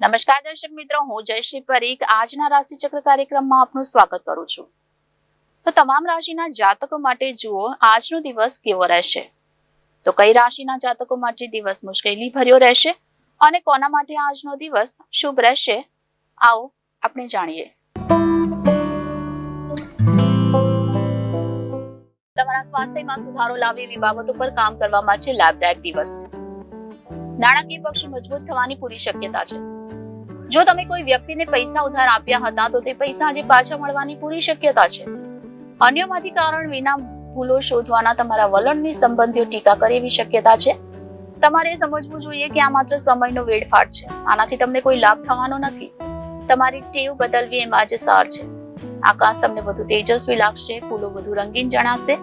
નમસ્કાર દર્શક મિત્રો, હું જયશ્રી પરીખ આજના રાશિચક્ર કાર્યક્રમમાં આપનું સ્વાગત કરું છું. તો તમામ રાશિના જાતકો માટે જુઓ આજનો દિવસ કેવો રહેશે. તો કઈ રાશિના જાતકો માટે દિવસ મુશ્કેલી ભર્યો રહેશે અને કોના માટે આજનો દિવસ શુભ રહેશે, આવો આપણે જાણીએ. તમારા સ્વાસ્થ્યમાં સુધારો લાવે એવી બાબતો પર કામ કરવા માટે લાભદાયક દિવસ. નાણાકીય પક્ષ મજબૂત થવાની પૂરી શક્યતા છે. જો તમે કોઈ વ્યક્તિને પૈસા ઉધાર આપ્યા હતા તો તે પૈસા આજે પાછા મળવાની પૂરી શક્યતા છે. અન્યમાંથી કારણ વિના ભૂલો શોધવાના તમારા વલણની સંબંધીઓ ટીકા કરે એવી શક્યતા છે. તમારે સમજવું જોઈએ કે આ માત્ર સમયનો વેડફાટ છે. આનાથી તમને કોઈ લાભ થવાનો નથી. તમારી ટેવ બદલવી એમાં જ સાર છે. આકાશ તમને વધુ તેજસ્વી લાગશે, ફૂલો વધુ રંગીન જણાશે.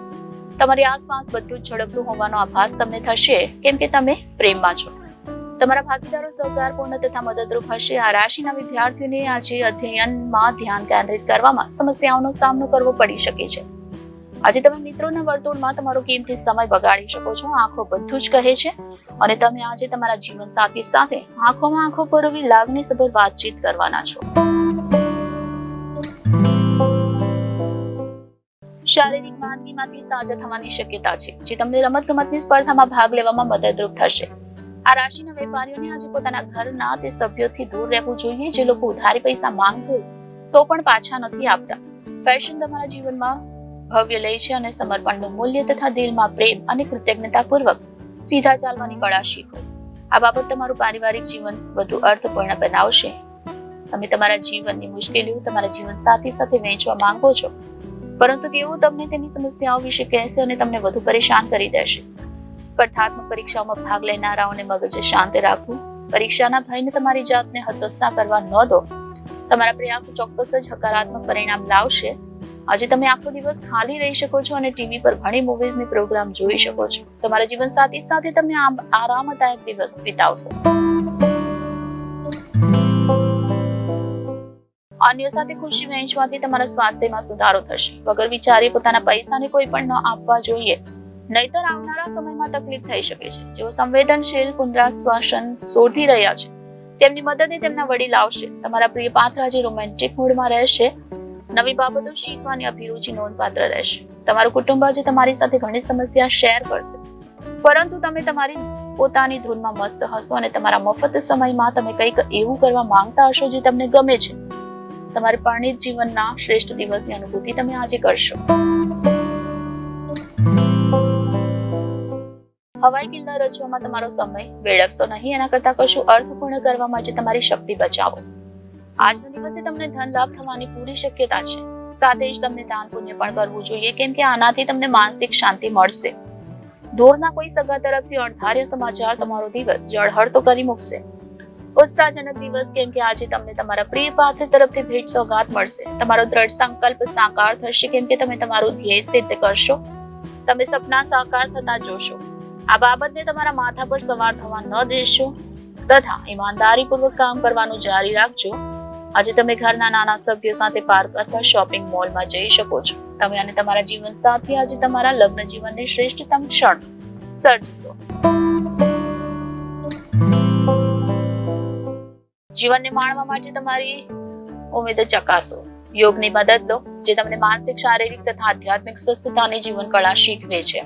તમારી આસપાસ બધું જ ઝડપતું હોવાનો આભાસ તમને થશે, કેમ કે તમે પ્રેમમાં છો. તમારા ભાગીદારો સહકારપૂર્ણ તથા મદદરૂપ હશે. આ રાશિના વિદ્યાર્થીઓને આજે અધ્યયનમાં ધ્યાન કેન્દ્રિત કરવામાં સમસ્યાઓનો સામનો કરવો પડી શકે છે. આજે તમે મિત્રોના વર્તુળમાં તમારો કિંમતી સમય બગાડી શકો છો. આંખો બધું જ કહે છે અને તમે આજે તમારા જીવનસાથી સાથે આંખોમાં આંખો પરોવી લાગણીસભર વાતચીત કરવાના છો. શારીરિક માંદગીમાંથી સાજા થવાની શક્યતા છે, જે તમને રમતગમતની સ્પર્ધામાં ભાગ લેવામાં મદદરૂપ થશે. આ રાશિના વેપારીઓને આજે પોતાના ઘરના તે સભ્યોથી દૂર રહેવું જોઈએ જે લોકો ઉધારી પૈસા માંગતો તો પણ પાછા નથી આપતા. ફેશન તમારા જીવનમાં ભવ્ય લે છે અને સમર્પણનું મૂલ્ય તથા દિલમાં પ્રેમ અને કૃતજ્ઞતાપૂર્વક સીધા ચાલવાની કળા શીખો. આ બાબત તમારું પારિવારિક જીવન વધુ અર્થપૂર્ણ બનાવશે. તમે તમારા જીવનની મુશ્કેલીઓ તમારા જીવનસાથી સાથે વહેંચવા માંગો છો, પરંતુ તેઓ તમને તેની સમસ્યાઓ વિશે કહેશે અને તમને વધુ પરેશાન કરી દેશે. સ્પર્ધાત્મક પરીક્ષાઓમાં ભાગ લેનારાઓને મગજ શાંત રાખવું. પરીક્ષાના ભયને તમારી જાતને હતોત્સાહ કરવા ન દો. તમારા પ્રયાસો ચોક્કસ જ હકારાત્મક પરિણામ લાવશે. આજે તમે આખો દિવસ ખાલી રહી શકો છો અને ટીવી પર ઘણી મૂવીઝની પ્રોગ્રામ જોઈ શકો છો. તમારા જીવનસાથી સાથે તમે આરામદાયક દિવસ વિતાવશો. અન્ય સાથે ખુશી વહેંચવાથી તમારા સ્વાસ્થ્યમાં સુધારો થશે. વગર વિચારે પોતાના પૈસાને કોઈ પણ ન આપવા જોઈએ, નહીતર આવનારા સમયમાં તકલીફ થઈ શકે છે. જેઓ સંવેદનશીલ પુનરાશ્વાસન શોધી રહ્યા છે તેમની મદદે તેમના વડીલ આવશે. તમારા પ્રિય પાત્ર આજે રોમેન્ટિક મૂડમાં રહેશે. નવી બાબતો શીખવાની અભિરુચિ નોંધપાત્ર રહેશે. તમારું કુટુંબ આજે તમારી સાથે ઘણી સમસ્યા શેર કરશે, પરંતુ તમે તમારી પોતાની ધૂનમાં મસ્ત હશો અને તમારા મફત સમયમાં તમે કંઈક એવું કરવા માંગતા હશો જે તમને ગમે છે. તમારા પરિણીત જીવનના શ્રેષ્ઠ દિવસની અનુભૂતિ તમે આજે કરશો. હવાઈ કિલ્લા રચવામાં તમારો સમય વેડફશો નહીં. એના કરતા કશું અર્થપૂર્ણ કરવા માટે તમારી શક્તિ બચાવો. આજના દિવસે તમને ધન લાભ થવાની પૂરી શક્યતા છે. સાથે જ તમને દાન પુણ્ય પણ કરવું જોઈએ, કેમ કે આનાથી તમને માનસિક શાંતિ મળશે. દૂરના કોઈ સગા તરફથી અણધાર્ય સમાચાર તમારો દિવસ જળહળતો કરી મૂકશે. ઉત્સાહજનક દિવસ, કેમ કે આજે તમને તમારા પ્રિય પાત્ર તરફથી ભેટ સોગાદ મળશે. તમારો દ્રઢ સંકલ્પ સાકાર થશે, કેમ કે તમે તમારું ધ્યેય સિદ્ધ કરશો. તમે સપના સાકાર થતા જોશો. આ બાબતને તમારા માથા પર સવાર થવા ન દેશો તથા ઈમાનદારીપૂર્વક કામ કરવાનું જારી રાખજો. આજે તમે ઘરના નાના સભ્યો સાથે પાર્ક અથવા શોપિંગ મોલમાં જઈ શકો છો. તમે અને તમારા જીવનસાથી આજે તમારા લગ્ન જીવનની શ્રેષ્ઠતમ ક્ષણ સર્જશો. જીવનને માણવા માટે તમારી ઉમેદ ચકાસો. યોગની મદદ લો, જે તમને માનસિક, શારીરિક તથા આધ્યાત્મિક સ્વસ્થતાની જીવન કળા શીખવે છે,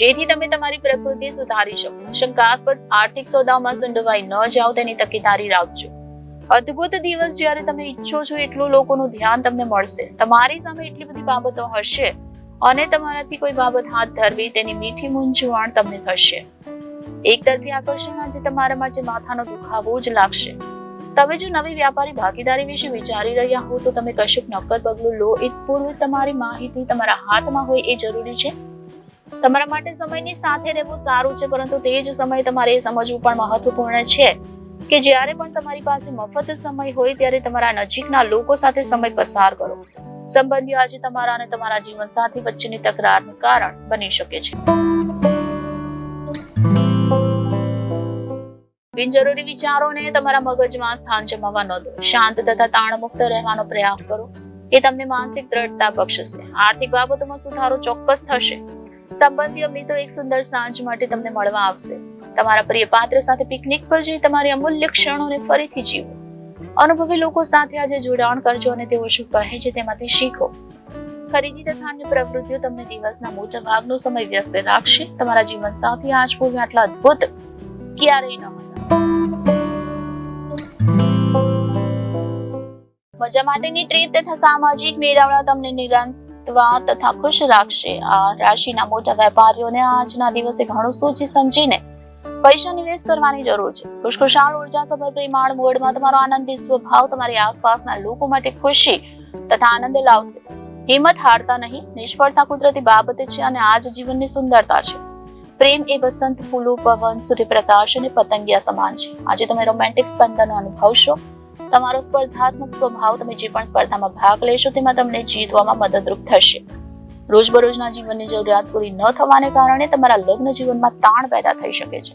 જેથી તમે તમારી પ્રકૃતિ સુધારી શકો. શંકાસ્પદ આર્થિક સોદાઓમાં સંડોવાઈ ન જાઓ તેની તકેદારી રાખજો. અદ્ભુત દિવસ, જ્યારે તમે ઈચ્છો છો એટલું લોકોનું ધ્યાન તમને મળશે. તમારી સામે એટલી બધી બાબતો હશે અને તમારાથી કોઈ બાબત હાથ ધરવી તેની મીઠી મૂંઝવણ તમને થશે. એક તરફી આકર્ષણ આજે તમારા માટે માથાનો દુખાવો જ લાગશે. તમે જો નવી વ્યાપારી ભાગીદારી વિશે વિચારી રહ્યા હો તો તમે કશુંક નક્કર પગલું લો એ પૂર્વે તમારી માહિતી તમારા હાથમાં હોય એ જરૂરી છે. તમારા માટે સમયની સાથે રહેવું સારું છે, પરંતુ તે જ સમયે તમારે એ સમજવું પણ મહત્વપૂર્ણ છે કે જ્યારે પણ તમારી પાસે મફત સમય હોય ત્યારે તમારા નજીકના લોકો સાથે સમય પસાર કરો. સંબંધીઓ આજે તમારા અને તમારા જીવનસાથી વચ્ચેની તકરારનું કારણ બની શકે છે. બિનજરૂરી વિચારોને તમારા મગજમાં સ્થાન જમાવવા ન દો. શાંત તથા તાણમુક્ત રહેવાનો પ્રયાસ કરો. એ તમને માનસિક દ્રઢતા બક્ષશે. આર્થિક બાબતોમાં સુધારો ચોક્કસ થશે. સંબંધીઓ મિત્રો એક સુંદર સાંજ માટે તમને મળવા આવશે. તમારા પ્રિય પાત્ર સાથે પિકનિક પર જઈ તમારી અમૂલ્ય ક્ષણોને ફરીથી જીવો. અનુભવી લોકો સાથે આજે જોડાણ કરજો અને તેઓ શું કહે છે તેમાંથી શીખો. ખરીદી તથા અન્ય પ્રવૃત્તિઓ તમને દિવસના મોટા ભાગનો સમય વ્યસ્ત રાખશે. તમારા જીવન સાથી આજ પૂર્વે આટલા અદ્ભુત ક્યારેય ન હતા. મજા માટેની ટ્રીપ તથા સામાજિક મેળાવડા તમને નિરાંતવા તથા ખુશ રાખશે. આ રાશિના મોટા વેપારીઓને આજના દિવસે ઘણું સોચી સમજીને પૈસા નિવેશ કરવાની જરૂર છે. ખુશખુશાલ ઉર્જાસભર પ્રેમાળ મૂડમાં તમારો આનંદી સ્વભાવ તમારી આસપાસના લોકો માટે ખુશી તથા આનંદ લાવશે. હિંમત હારતા નહીં. નિષ્ફળતા કુદરતી બાબત છે અને આ જ જીવનની સુંદરતા છે. પ્રેમ એ વસંત, ફૂલો, પવન, સૂર્યપ્રકાશ અને પતંગિયા સમાન છે. આજે તમે રોમેન્ટિક સ્પંદનો અનુભવશો. તમારો સ્પર્ધાત્મક સ્વભાવ તમે જે પણ સ્પર્ધામાં ભાગ લેશો તેમાં તમને જીતવામાં મદદરૂપ થશે. રોજબરોજના જીવનની જરૂરિયાત પૂરી ન થવાને કારણે તમારા લગ્ન જીવનમાં તાણ પેદા થઈ શકે છે.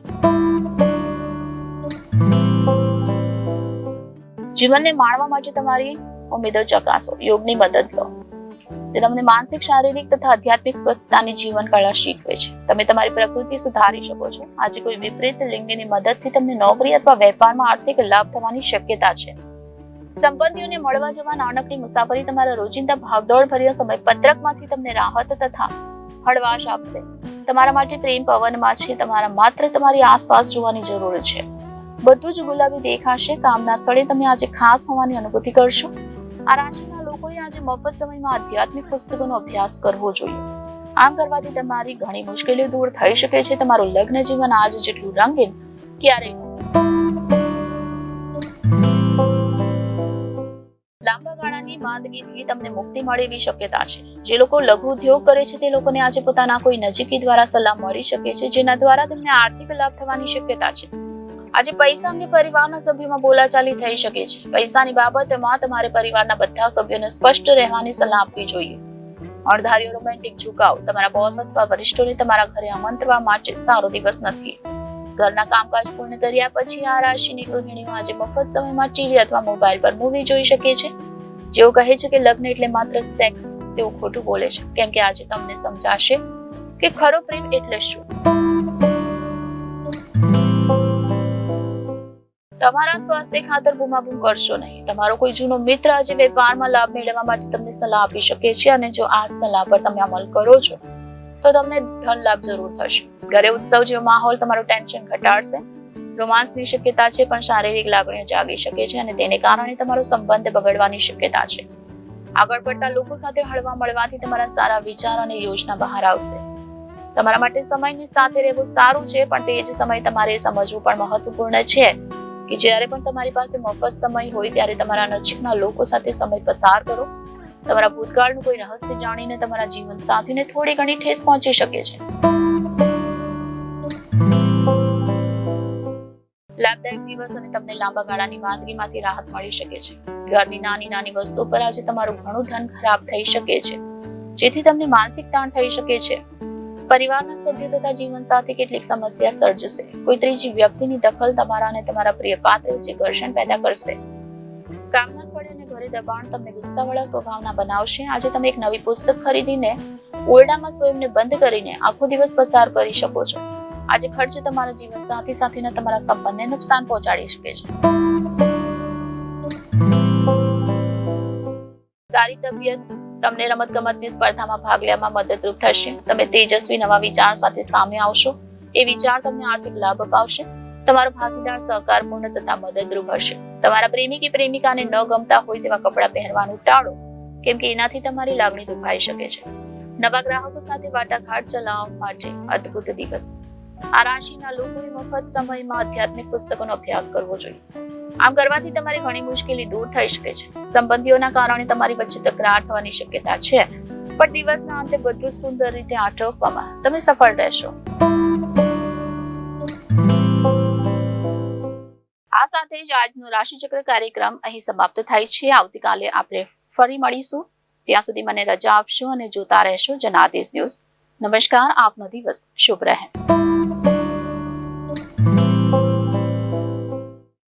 જીવનને માણવા માટે તમારી ઉમેદો ચકાસો. યોગની મદદ લો. તે તમને માનસિક, શારીરિક તથા આધ્યાત્મિક સ્વસ્થતાની જીવન કળા શીખવે છે. તમે તમારી પ્રકૃતિ સુધારી શકો છો. આજે કોઈ વિપરીત લિંગની મદદથી તમને નોકરી અથવા વેપારમાં આર્થિક લાભ થવાની શક્યતા છે. સંબંધીઓને મળવા જવા નાનકડી મુસાફરી તમારા રોજિંદા ભાગદોડ ભર્યા સમય પત્રકમાંથી તમને રાહત તથા હળવાશ આપશે. તમારા માટે પ્રેમ પવનમાં છે. તમારા માત્ર તમારી આસપાસ જોવાની જરૂર છે. બધું જ ગુલાબી દેખાશે. કામના સ્થળે તમે આજે ખાસ હોવાની અનુભૂતિ કરશો. આ રાશિના લોકોએ આજે મફત સમયમાં આધ્યાત્મિક પુસ્તકોનો અભ્યાસ કરવો જોઈએ. આમ કરવાથી તમારી ઘણી મુશ્કેલીઓ દૂર થઈ શકે છે. તમારું લગ્ન જીવન આજ જેટલું રંગીન ક્યારેય લાંબા ગાળાની માંદગીથી તમને મુક્તિ મળે એવી શક્યતા છે. જે લોકો લઘુ ઉદ્યોગ કરે છે તે લોકોને આજે પોતાના કોઈ નજીકી દ્વારા સલાહ મળી શકે છે, જેના દ્વારા તેમને આર્થિક લાભ થવાની શક્યતા છે. આજે પૈસા અંગે પરિવારના સભ્યોમાં બોલાચાલી થઈ શકે છે. પૈસાની બાબતમાં તમારે પરિવારના બધા સભ્યોને સ્પષ્ટ રહેવાની સલાહ આપવી જોઈએ. અણધાર્યો રોમેન્ટિક ઝુકાવ. તમારા બોસ અથવા વરિષ્ઠોને તમારા ઘરે આમંત્રવા માટે સારો દિવસ નથી. ઘરના કામકાજ પૂર્ણ કર્યા પછી આ રાશિની ગૃહિણીઓ આજે મફત સમયમાં ટીવી અથવા મોબાઈલ પર મૂવી જોઈ શકે છે. જેઓ કહે છે કે લગ્ન એટલે માત્ર સેક્સ, તેઓ ખોટું બોલે છે, કેમ કે આજે તમને સમજાશે કે ખરો પ્રેમ એટલે શું. તમારા સ્વાસ્થ્ય ખાતર બૂમાબૂમ કરશો નહીં. તમારો કોઈ જૂનો મિત્ર આજે વેપારમાં લાભ મેળવવા માટે તમને સલાહ આપી શકે છે અને જો આ સલાહ પર તમે અમલ કરો છો તો તમને ધન લાભ જરૂર થશે. ઘરે ઉત્સવ જેવો માહોલ તમારું ટેન્શન ઘટાડશે. રોમાંસની શક્યતા છે, પણ શારીરિક લાગણીઓ જાગી શકે છે અને તેને કારણે તમારો સંબંધ બગડવાની શક્યતા છે. આગળ પડતા લોકો સાથે હળવા મળવાથી તમારા સારા વિચાર અને યોજના બહાર આવશે. તમારા માટે સમયની સાથે રહેવું સારું છે, પણ તે જ સમય તમારે સમજવું પણ મહત્વપૂર્ણ છે કે જ્યારે પણ તમારી પાસે મફત સમય હોય ત્યારે તમારા નજીકના લોકો સાથે સમય પસાર કરો. તમારા ભૂતકાળનું કોઈ રહસ્ય જાણીને તમારા જીવન સાથીને થોડી ઘણી ઠેસ પહોંચી શકે છે. લાભદાયક દિવસ અને તમને લાંબા ગાળાની માંદગીમાંથી રાહત મળી શકે છે. ઘરની નાની નાની વસ્તુઓ પર આજે તમારું ઘણું ધન ખરાબ થઈ શકે છે, જેથી તમને માનસિક તાણ થઈ શકે છે. પરિવારના સભ્યો તથા જીવન સાથે કેટલીક સમસ્યા સર્જશે. કોઈ ત્રીજી વ્યક્તિની દખલ તમારા અને તમારા પ્રિય પાત્ર વચ્ચે ઘર્ષણ પેદા કરશે. કામના સ્થળે અને ઘરે દબાણ તમને ગુસ્સાવાળા સ્વભાવના બનાવશે. આજે તમે એક નવી પુસ્તક ખરીદીને ઓરડામાં સ્વયંને બંધ કરીને આખો દિવસ પસાર કરી શકો છો. આજે ખર્ચ તમારા જીવન સાથી સાથેના તમારા સંબંધને નુકસાન પહોંચાડી શકે છે. સારી તબિયત તમને રમતગમતની સ્પર્ધામાં ભાગ લેવામાં મદદરૂપ થશે. તમે તેજસ્વી નવા વિચાર સાથે સામે આવશો. એ વિચાર તમને આર્થિક લાભ અપાવશે. તમારો ભાગીદાર સહકારપૂર્ણ તથા મદદરૂપ હશે. તમારા પ્રેમી કે પ્રેમિકાને ન ગમતા હોય તેવા કપડાં પહેરવાનું ટાળો, કેમ કે એનાથી તમારી લાગણી દુભાઈ શકે છે. નવા ગ્રાહકો સાથે વાટાઘાટ ચલાવવા માટે અદ્ભુત દિવસ. આ રાશિના લોકોએ મફત સમયમાં આધ્યાત્મિક પુસ્તકોનો અભ્યાસ કરવો જોઈએ. આમ કરવાથી તમારી ઘણી મુશ્કેલી દૂર થઈ શકે છે. સંબંધીઓના કારણે તમારી વચ્ચે તકરાર થવાની શક્યતા છે, પણ દિવસના અંતે બધું સુંદર રીતે આટોપવામાં તમે સફળ રહેશો. આ સાથે જ આજનો રાશિચક્ર કાર્યક્રમ અહીં સમાપ્ત થાય છે. આવતીકાલે આપણે ફરી મળીશું. ત્યાં સુધી મને રજા આપશો અને જોતા રહેશો જનાદેશ ન્યૂઝ. નમસ્કાર. આપનો દિવસ શુભ રહે.